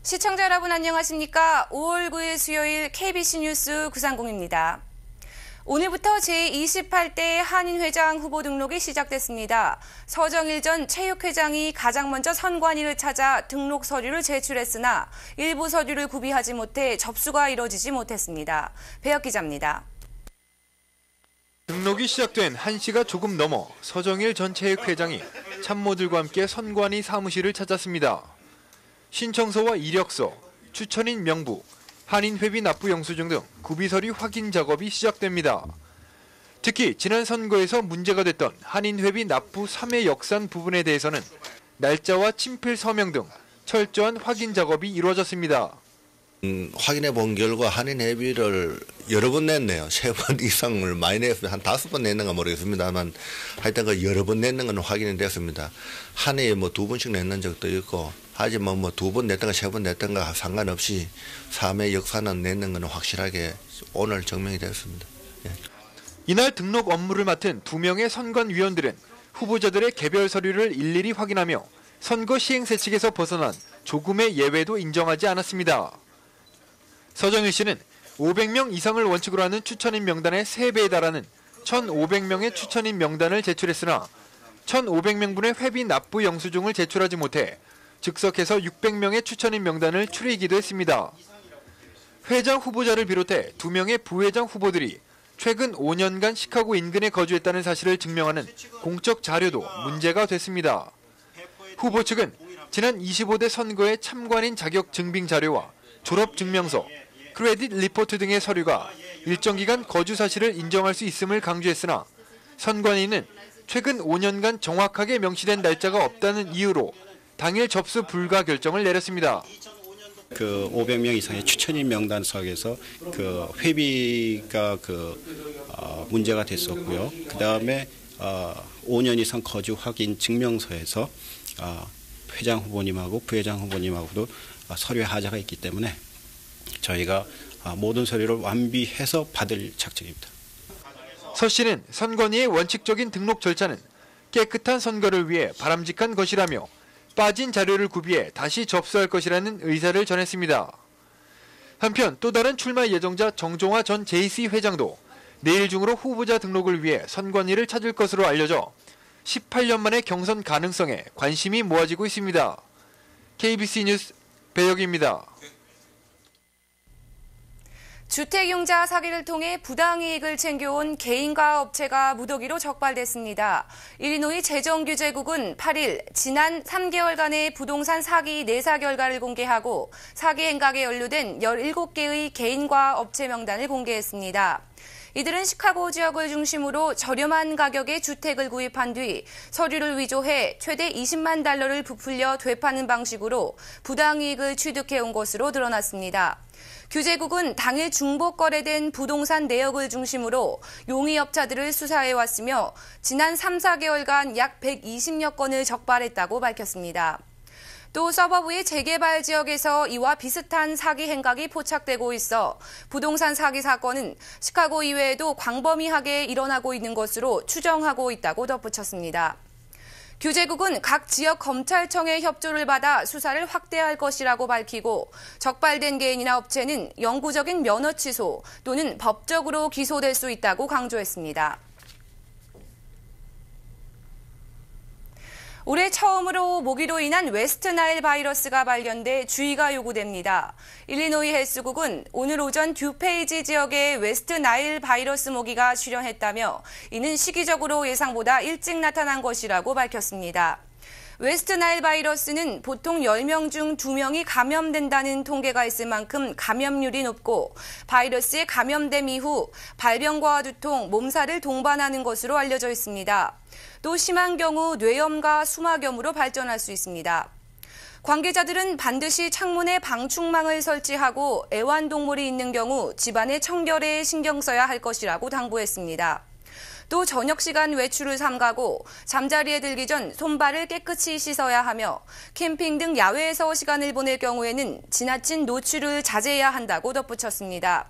시청자 여러분 안녕하십니까? 5월 9일 수요일 KBC 뉴스 구상공입니다. 오늘부터 제28대 한인회장 후보 등록이 시작됐습니다. 서정일 전 체육회장이 가장 먼저 선관위를 찾아 등록 서류를 제출했으나 일부 서류를 구비하지 못해 접수가 이뤄지지 못했습니다. 배혁 기자입니다. 등록이 시작된 1시가 조금 넘어 서정일 전 체육회장이 참모들과 함께 선관위 사무실을 찾았습니다. 신청서와 이력서, 추천인 명부, 한인회비 납부 영수증 등 구비서류 확인 작업이 시작됩니다. 특히 지난 선거에서 문제가 됐던 한인회비 납부 3회 역산 부분에 대해서는 날짜와 친필 서명 등 철저한 확인 작업이 이루어졌습니다. 확인해 본 결과 한인회비를 여러 번 냈네요. 3번 이상을 많이 냈어요. 한 5번 냈는가 모르겠습니다만 하여튼 그 여러 번 냈는 건 확인이 됐습니다. 한 해에 뭐 2번씩 냈는 적도 있고 하지만 뭐 2번 냈던가 3번 냈던가 상관없이 3회 역산은 냈는 건 확실하게 오늘 증명이 됐습니다. 예. 이날 등록 업무를 맡은 2명의 선관위원들은 후보자들의 개별 서류를 일일이 확인하며 선거 시행세 측에서 벗어난 조금의 예외도 인정하지 않았습니다. 서정일 씨는 500명 이상을 원칙으로 하는 추천인 명단의 3배에 달하는 1,500명의 추천인 명단을 제출했으나 1,500명분의 회비 납부 영수증을 제출하지 못해 즉석해서 600명의 추천인 명단을 추리기도 했습니다. 회장 후보자를 비롯해 2명의 부회장 후보들이 최근 5년간 시카고 인근에 거주했다는 사실을 증명하는 공적 자료도 문제가 됐습니다. 후보 측은 지난 25대 선거의 참관인 자격 증빙 자료와 졸업 증명서, 크레딧 리포트 등의 서류가 일정 기간 거주 사실을 인정할 수 있음을 강조했으나 선관위는 최근 5년간 정확하게 명시된 날짜가 없다는 이유로 당일 접수 불가 결정을 내렸습니다. 500명 이상의 추천인 명단 속에서 회비가 문제가 됐었고요. 그 다음에 5년 이상 거주 확인 증명서에서 회장 후보님하고 부회장 후보님하고도 서류에 하자가 있기 때문에 저희가 모든 서류를 완비해서 받을 작정입니다. 서 씨는 선관위의 원칙적인 등록 절차는 깨끗한 선거를 위해 바람직한 것이라며 빠진 자료를 구비해 다시 접수할 것이라는 의사를 전했습니다. 한편 또 다른 출마 예정자 정종화 전 JC 회장도 내일 중으로 후보자 등록을 위해 선관위를 찾을 것으로 알려져 18년 만의 경선 가능성에 관심이 모아지고 있습니다. KBC 뉴스 배혁입니다. 주택융자 사기를 통해 부당이익을 챙겨온 개인과 업체가 무더기로 적발됐습니다. 일리노이 재정규제국은 8일 지난 3개월간의 부동산 사기 내사 결과를 공개하고 사기 행각에 연루된 17개의 개인과 업체 명단을 공개했습니다. 이들은 시카고 지역을 중심으로 저렴한 가격의 주택을 구입한 뒤 서류를 위조해 최대 $20만 달러를 부풀려 되파는 방식으로 부당이익을 취득해온 것으로 드러났습니다. 규제국은 당일 중복 거래된 부동산 내역을 중심으로 용의업자들을 수사해왔으며 지난 3, 4개월간 약 120여 건을 적발했다고 밝혔습니다. 또 서버브의 재개발 지역에서 이와 비슷한 사기 행각이 포착되고 있어 부동산 사기 사건은 시카고 이외에도 광범위하게 일어나고 있는 것으로 추정하고 있다고 덧붙였습니다. 규제국은 각 지역 검찰청의 협조를 받아 수사를 확대할 것이라고 밝히고 적발된 개인이나 업체는 영구적인 면허 취소 또는 법적으로 기소될 수 있다고 강조했습니다. 올해 처음으로 모기로 인한 웨스트 나일 바이러스가 발견돼 주의가 요구됩니다. 일리노이 헬스국은 오늘 오전 듀페이지 지역에 웨스트 나일 바이러스 모기가 출현했다며 이는 시기적으로 예상보다 일찍 나타난 것이라고 밝혔습니다. 웨스트 나일 바이러스는 보통 10명 중 2명이 감염된다는 통계가 있을 만큼 감염률이 높고 바이러스에 감염됨 이후 발병과 두통, 몸살을 동반하는 것으로 알려져 있습니다. 또 심한 경우 뇌염과 수막염으로 발전할 수 있습니다. 관계자들은 반드시 창문에 방충망을 설치하고 애완동물이 있는 경우 집안의 청결에 신경 써야 할 것이라고 당부했습니다. 또 저녁 시간 외출을 삼가고 잠자리에 들기 전 손발을 깨끗이 씻어야 하며 캠핑 등 야외에서 시간을 보낼 경우에는 지나친 노출을 자제해야 한다고 덧붙였습니다.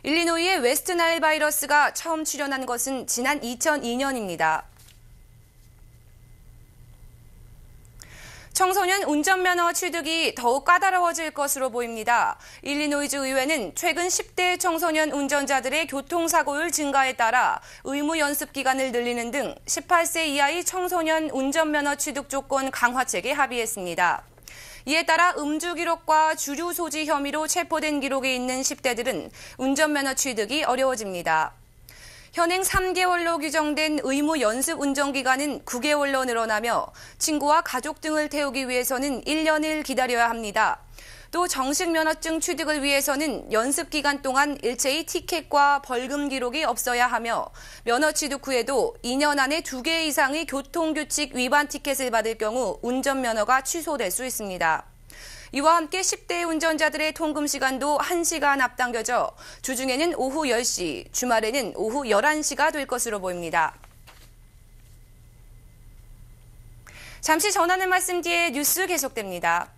일리노이의 웨스트 나일 바이러스가 처음 출현한 것은 지난 2002년입니다. 청소년 운전면허 취득이 더욱 까다로워질 것으로 보입니다. 일리노이주 의회는 최근 10대 청소년 운전자들의 교통사고율 증가에 따라 의무 연습 기간을 늘리는 등 18세 이하의 청소년 운전면허 취득 조건 강화책에 합의했습니다. 이에 따라 음주 기록과 주류 소지 혐의로 체포된 기록이 있는 10대들은 운전면허 취득이 어려워집니다. 현행 3개월로 규정된 의무 연습 운전기간은 9개월로 늘어나며 친구와 가족 등을 태우기 위해서는 1년을 기다려야 합니다. 또 정식 면허증 취득을 위해서는 연습 기간 동안 일체의 티켓과 벌금 기록이 없어야 하며 면허 취득 후에도 2년 안에 2개 이상의 교통규칙 위반 티켓을 받을 경우 운전면허가 취소될 수 있습니다. 이와 함께 10대 운전자들의 통금 시간도 1시간 앞당겨져 주중에는 오후 10시, 주말에는 오후 11시가 될 것으로 보입니다. 잠시 전하는 말씀 뒤에 뉴스 계속됩니다.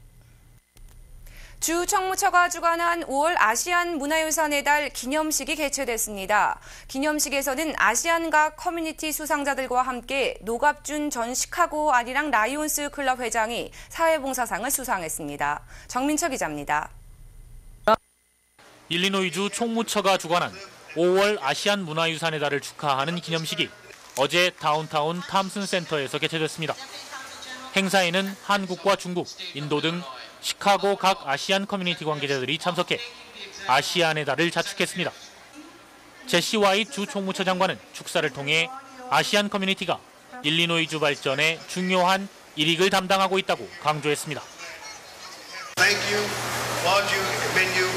주 청무처가 주관한 5월 아시안 문화유산의 달 기념식이 개최됐습니다. 기념식에서는 아시안각 커뮤니티 수상자들과 함께 노갑준 전 시카고 아리랑 라이온스 클럽 회장이 사회봉사상을 수상했습니다. 정민철 기자입니다. 일리노이주 총무처가 주관한 5월 아시안 문화유산의 달을 축하하는 기념식이 어제 다운타운 탐슨 센터에서 개최됐습니다. 행사에는 한국과 중국, 인도 등 시카고 각 아시안 커뮤니티 관계자들이 참석해 아시안의 달을 자축했습니다. 제시 와이트 주 총무처 장관은 축사를 통해 아시안 커뮤니티가 일리노이주 발전에 중요한 일익을 담당하고 있다고 강조했습니다. Thank you, applaud you, commend you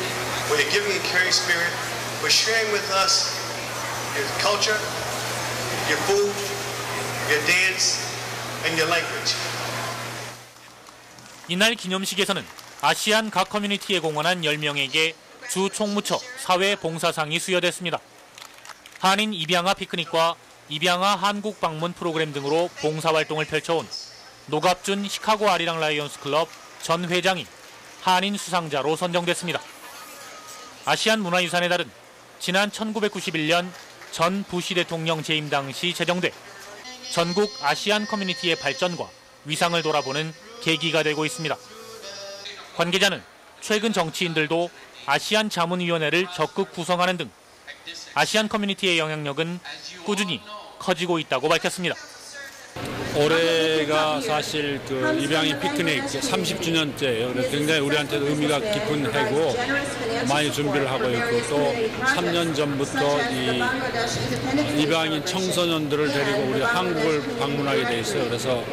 for your giving and caring spirit, for sharing with us your culture, your food, your dance, and your language. 이날 기념식에서는 아시안 각 커뮤니티에 공헌한 10명에게 주 총무처 사회봉사상이 수여됐습니다. 한인 입양아 피크닉과 입양아 한국 방문 프로그램 등으로 봉사활동을 펼쳐온 노갑준 시카고 아리랑 라이온스 클럽 전 회장이 한인 수상자로 선정됐습니다. 아시안 문화유산의 달은 지난 1991년 전 부시 대통령 재임 당시 제정돼 전국 아시안 커뮤니티의 발전과 위상을 돌아보는 계기가 되고 있습니다. 관계자는 최근 정치인들도 아시안 자문위원회를 적극 구성하는 등 아시안 커뮤니티의 영향력은 꾸준히 커지고 있다고 밝혔습니다. 올해가 사실 그 입양인 피크닉 30주년째예요. 그래서 굉장히 우리한테도 의미가 깊은 해고 많이 준비를 하고 있고 또 3년 전부터 이 입양인 청소년들을 데리고 우리 한국을 방문하게 돼 있어요. 그래서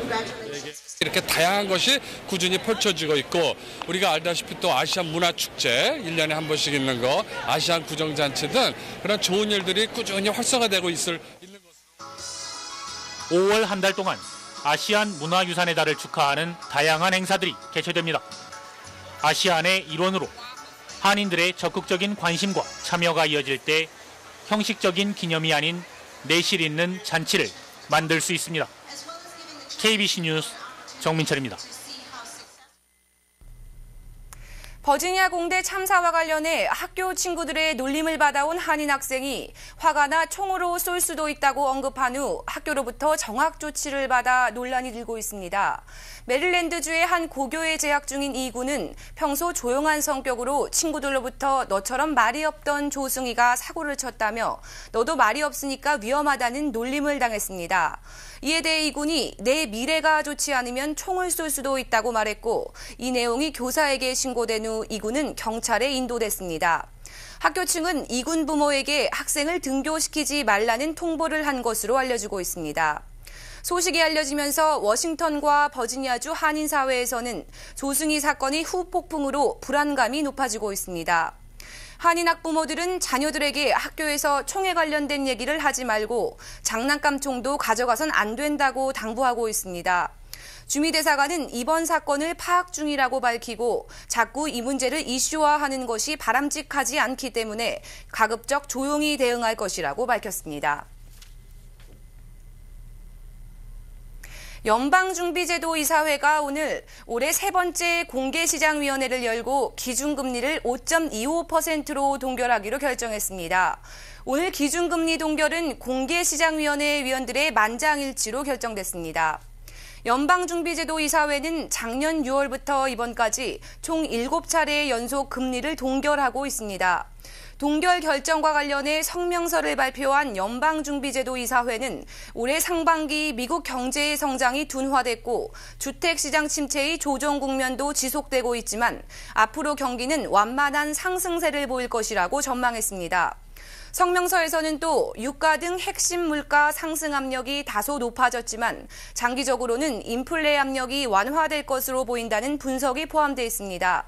이렇게 다양한 것이 꾸준히 펼쳐지고 있고 우리가 알다시피 또 아시안 문화축제 1년에 한 번씩 있는 거 아시안 구정잔치 등 그런 좋은 일들이 꾸준히 활성화되고 있는 것으로 5월 한 달 동안 아시안 문화유산의 달을 축하하는 다양한 행사들이 개최됩니다. 아시안의 일원으로 한인들의 적극적인 관심과 참여가 이어질 때 형식적인 기념이 아닌 내실 있는 잔치를 만들 수 있습니다. KBC 뉴스 정민철입니다. 버지니아 공대 참사와 관련해 학교 친구들의 놀림을 받아온 한인 학생이 화가 나 총으로 쏠 수도 있다고 언급한 후 학교로부터 정학 조치를 받아 논란이 일고 있습니다. 메릴랜드주의 한 고교에 재학 중인 이 군은 평소 조용한 성격으로 친구들로부터 너처럼 말이 없던 조승희가 사고를 쳤다며 너도 말이 없으니까 위험하다는 놀림을 당했습니다. 이에 대해 이 군이 내 미래가 좋지 않으면 총을 쏠 수도 있다고 말했고 이 내용이 교사에게 신고된 후 이 군은 경찰에 인도됐습니다. 학교 측은 이 군 부모에게 학생을 등교시키지 말라는 통보를 한 것으로 알려지고 있습니다. 소식이 알려지면서 워싱턴과 버지니아주 한인사회에서는 조승희 사건의 후폭풍으로 불안감이 높아지고 있습니다. 한인 학부모들은 자녀들에게 학교에서 총에 관련된 얘기를 하지 말고 장난감 총도 가져가선 안 된다고 당부하고 있습니다. 주미대사관은 이번 사건을 파악 중이라고 밝히고 자꾸 이 문제를 이슈화하는 것이 바람직하지 않기 때문에 가급적 조용히 대응할 것이라고 밝혔습니다. 연방준비제도 이사회가 오늘 올해 세 번째 공개시장위원회를 열고 기준금리를 5.25%로 동결하기로 결정했습니다. 오늘 기준금리 동결은 공개시장위원회 위원들의 만장일치로 결정됐습니다. 연방중비제도 이사회는 작년 6월부터 이번까지 총 7차례 연속 금리를 동결하고 있습니다. 동결 결정과 관련해 성명서를 발표한 연방중비제도 이사회는 올해 상반기 미국 경제의 성장이 둔화됐고 주택시장 침체의 조정 국면도 지속되고 있지만 앞으로 경기는 완만한 상승세를 보일 것이라고 전망했습니다. 성명서에서는 또 유가 등 핵심 물가 상승 압력이 다소 높아졌지만 장기적으로는 인플레 압력이 완화될 것으로 보인다는 분석이 포함되어 있습니다.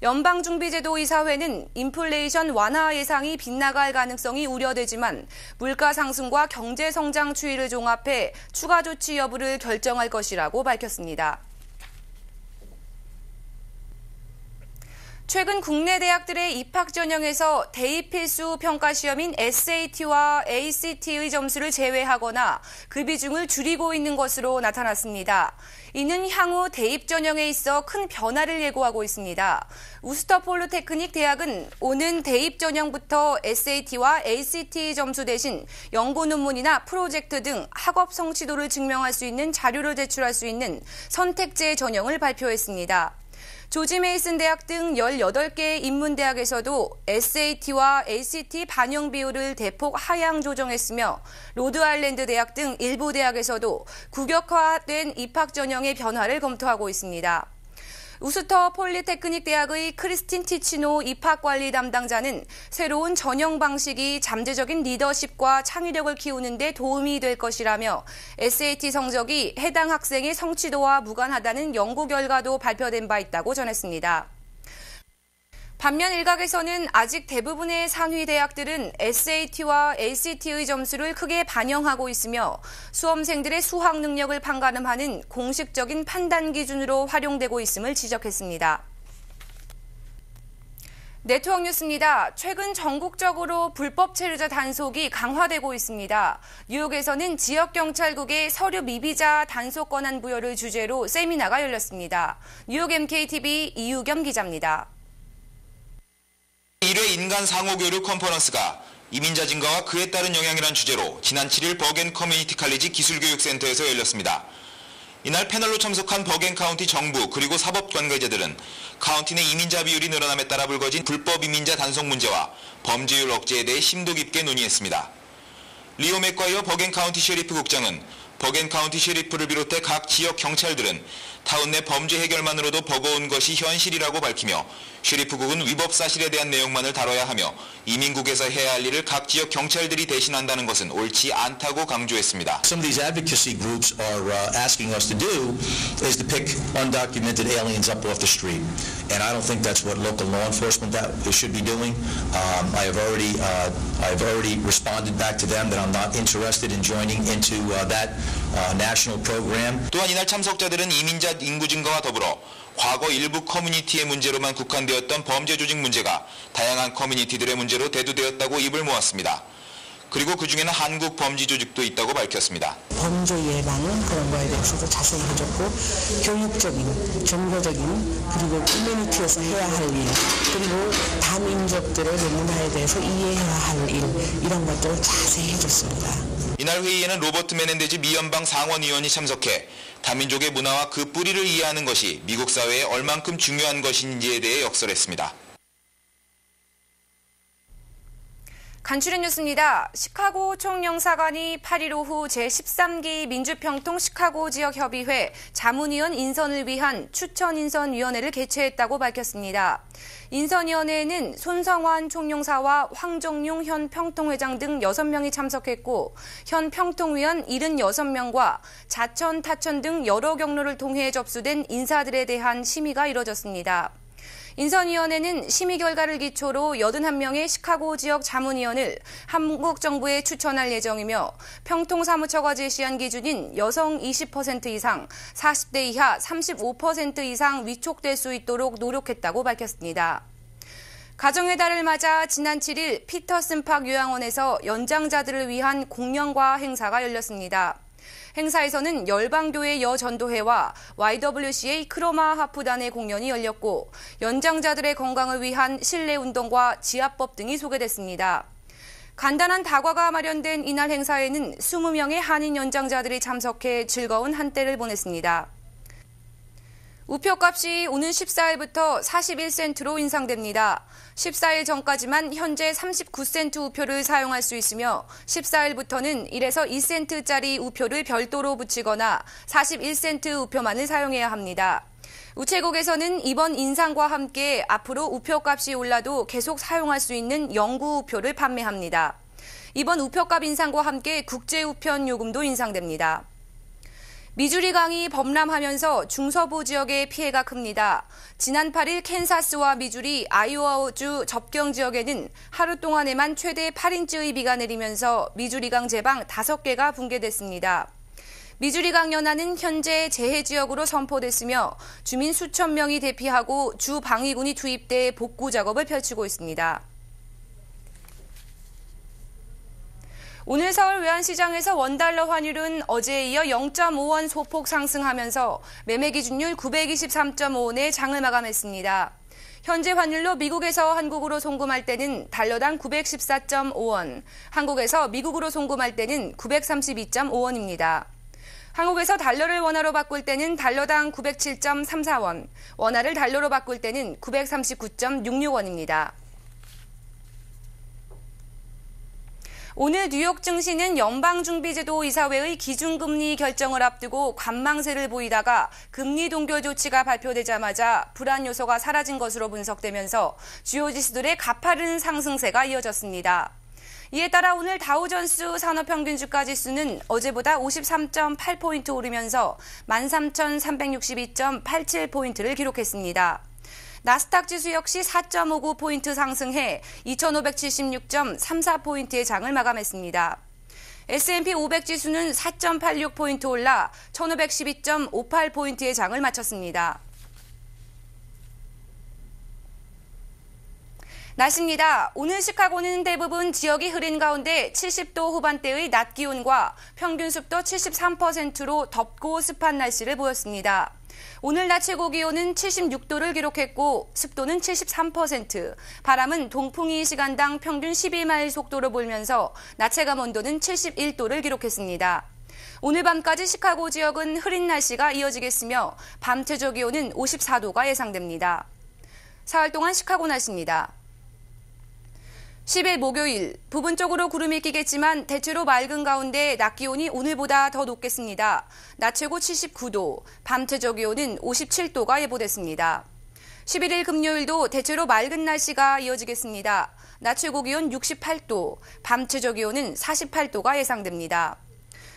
연방중비제도 이사회는 인플레이션 완화 예상이 빗나갈 가능성이 우려되지만 물가 상승과 경제 성장 추이를 종합해 추가 조치 여부를 결정할 것이라고 밝혔습니다. 최근 국내 대학들의 입학 전형에서 대입 필수 평가 시험인 SAT와 ACT의 점수를 제외하거나 그 비중을 줄이고 있는 것으로 나타났습니다. 이는 향후 대입 전형에 있어 큰 변화를 예고하고 있습니다. 우스터 폴리테크닉 대학은 오는 대입 전형부터 SAT와 ACT 점수 대신 연구 논문이나 프로젝트 등 학업 성취도를 증명할 수 있는 자료를 제출할 수 있는 선택제 전형을 발표했습니다. 조지 메이슨 대학 등 18개 인문대학에서도 SAT와 ACT 반영 비율을 대폭 하향 조정했으며 로드아일랜드 대학 등 일부 대학에서도 국역화된 입학 전형의 변화를 검토하고 있습니다. 우스터 폴리테크닉 대학의 크리스틴 티치노 입학관리 담당자는 새로운 전형 방식이 잠재적인 리더십과 창의력을 키우는 데 도움이 될 것이라며 SAT 성적이 해당 학생의 성취도와 무관하다는 연구 결과도 발표된 바 있다고 전했습니다. 반면 일각에서는 아직 대부분의 상위 대학들은 SAT와 ACT의 점수를 크게 반영하고 있으며 수험생들의 수학 능력을 판가름하는 공식적인 판단 기준으로 활용되고 있음을 지적했습니다. 네트워크 뉴스입니다. 최근 전국적으로 불법 체류자 단속이 강화되고 있습니다. 뉴욕에서는 지역경찰국의 서류 미비자 단속 권한 부여를 주제로 세미나가 열렸습니다. 뉴욕 MKTV 이유겸 기자입니다. 1회 인간 상호교류 컨퍼런스가 이민자 증가와 그에 따른 영향이란 주제로 지난 7일 버겐 커뮤니티 칼리지 기술교육센터에서 열렸습니다. 이날 패널로 참석한 버겐 카운티 정부 그리고 사법 관계자들은 카운티 내 이민자 비율이 늘어남에 따라 불거진 불법 이민자 단속 문제와 범죄율 억제에 대해 심도 깊게 논의했습니다. 리오 맥과이어 버겐 카운티 셰리프 국장은 버겐 카운티 셰리프를 비롯해 각 지역 경찰들은 타운 내 범죄 해결만으로도 버거운 것이 현실이라고 밝히며 셰리프국은 위법 사실에 대한 내용만을 다뤄야 하며 이민국에서 해야 할 일을 각 지역 경찰들이 대신한다는 것은 옳지 않다고 강조했습니다. Some of these advocacy groups are asking us to do is to pick undocumented aliens up off the street. And I don't think that's what local law enforcement should be doing. I've already responded back to them that I'm not interested in joining into that national program. 또한 이날 참석자들은 이민자 인구 증가와 더불어 과거 일부 커뮤니티의 문제로만 국한되었던 범죄 조직 문제가 다양한 커뮤니티들의 문제로 대두되었다고 입을 모았습니다. 그리고 그중에는 한국 범죄 조직도 있다고 밝혔습니다. 범죄 예방 그런 거에 대해서도 자세히 해줬고 교육적인, 정보적인 그리고 커뮤니티에서 해야 할 일 그리고 다민족들의 문화에 대해서 이해해야 할 일 이런 것들을 자세히 해줬습니다. 이날 회의에는 로버트 메넨데즈 미연방 상원의원이 참석해 다민족의 문화와 그 뿌리를 이해하는 것이 미국 사회에 얼만큼 중요한 것인지에 대해 역설했습니다. 간추린 뉴스입니다. 시카고 총영사관이 8일 오후 제13기 민주평통 시카고 지역협의회 자문위원 인선을 위한 추천인선위원회를 개최했다고 밝혔습니다. 인선위원회에는 손성환 총영사와 황정용 현 평통회장 등 6명이 참석했고 현 평통위원 76명과 자천, 타천 등 여러 경로를 통해 접수된 인사들에 대한 심의가 이뤄졌습니다. 인선위원회는 심의 결과를 기초로 81명의 시카고 지역 자문위원을 한국 정부에 추천할 예정이며 평통사무처가 제시한 기준인 여성 20% 이상, 40대 이하 35% 이상 위촉될 수 있도록 노력했다고 밝혔습니다. 가정의 달을 맞아 지난 7일 피터슨 팍 요양원에서 연장자들을 위한 공연과 행사가 열렸습니다. 행사에서는 열방교회 여전도회와 YWCA 크로마 하프단의 공연이 열렸고 연장자들의 건강을 위한 실내 운동과 지압법 등이 소개됐습니다. 간단한 다과가 마련된 이날 행사에는 20명의 한인 연장자들이 참석해 즐거운 한때를 보냈습니다. 우표값이 오는 14일부터 41센트로 인상됩니다. 14일 전까지만 현재 39센트 우표를 사용할 수 있으며 14일부터는 1에서 2센트짜리 우표를 별도로 붙이거나 41센트 우표만을 사용해야 합니다. 우체국에서는 이번 인상과 함께 앞으로 우표값이 올라도 계속 사용할 수 있는 영구 우표를 판매합니다. 이번 우표값 인상과 함께 국제우편 요금도 인상됩니다. 미주리 강이 범람하면서 중서부 지역의 피해가 큽니다. 지난 8일 캔사스와 미주리, 아이오와주 접경 지역에는 하루 동안에만 최대 8인치의 비가 내리면서 미주리강 제방 5개가 붕괴됐습니다. 미주리강 연안은 현재 재해 지역으로 선포됐으며 주민 수천 명이 대피하고 주 방위군이 투입돼 복구 작업을 펼치고 있습니다. 오늘 서울 외환시장에서 원달러 환율은 어제에 이어 0.5원 소폭 상승하면서 매매 기준율 923.5원에 장을 마감했습니다. 현재 환율로 미국에서 한국으로 송금할 때는 달러당 914.5원, 한국에서 미국으로 송금할 때는 932.5원입니다. 한국에서 달러를 원화로 바꿀 때는 달러당 907.34원, 원화를 달러로 바꿀 때는 939.66원입니다. 오늘 뉴욕 증시는 연방준비제도 이사회의 기준금리 결정을 앞두고 관망세를 보이다가 금리 동결 조치가 발표되자마자 불안 요소가 사라진 것으로 분석되면서 주요 지수들의 가파른 상승세가 이어졌습니다. 이에 따라 오늘 다우존스 산업평균주가 지수는 어제보다 53.8포인트 오르면서 13,362.87포인트를 기록했습니다. 나스닥 지수 역시 4.59포인트 상승해 2,576.34포인트의 장을 마감했습니다. S&P 500 지수는 4.86포인트 올라 1,512.58포인트의 장을 마쳤습니다. 날씨입니다. 오늘 시카고는 대부분 지역이 흐린 가운데 70도 후반대의 낮 기온과 평균 습도 73%로 덥고 습한 날씨를 보였습니다. 오늘 낮 최고 기온은 76도를 기록했고 습도는 73%, 바람은 동풍이 시간당 평균 12마일 속도로 불면서 낮 체감 온도는 71도를 기록했습니다. 오늘 밤까지 시카고 지역은 흐린 날씨가 이어지겠으며 밤 최저 기온은 54도가 예상됩니다. 사흘 동안 시카고 날씨입니다. 10일 목요일, 부분적으로 구름이 끼겠지만 대체로 맑은 가운데 낮 기온이 오늘보다 더 높겠습니다. 낮 최고 79도, 밤 최저 기온은 57도가 예보됐습니다. 11일 금요일도 대체로 맑은 날씨가 이어지겠습니다. 낮 최고 기온 68도, 밤 최저 기온은 48도가 예상됩니다.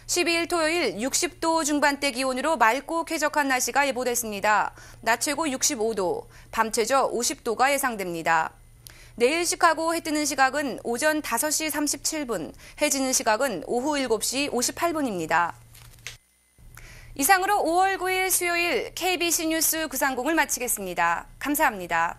12일 토요일 60도 중반대 기온으로 맑고 쾌적한 날씨가 예보됐습니다. 낮 최고 65도, 밤 최저 50도가 예상됩니다. 내일 시카고 해 뜨는 시각은 오전 5시 37분, 해 지는 시각은 오후 7시 58분입니다. 이상으로 5월 9일 수요일 KBC 뉴스 구상공을 마치겠습니다. 감사합니다.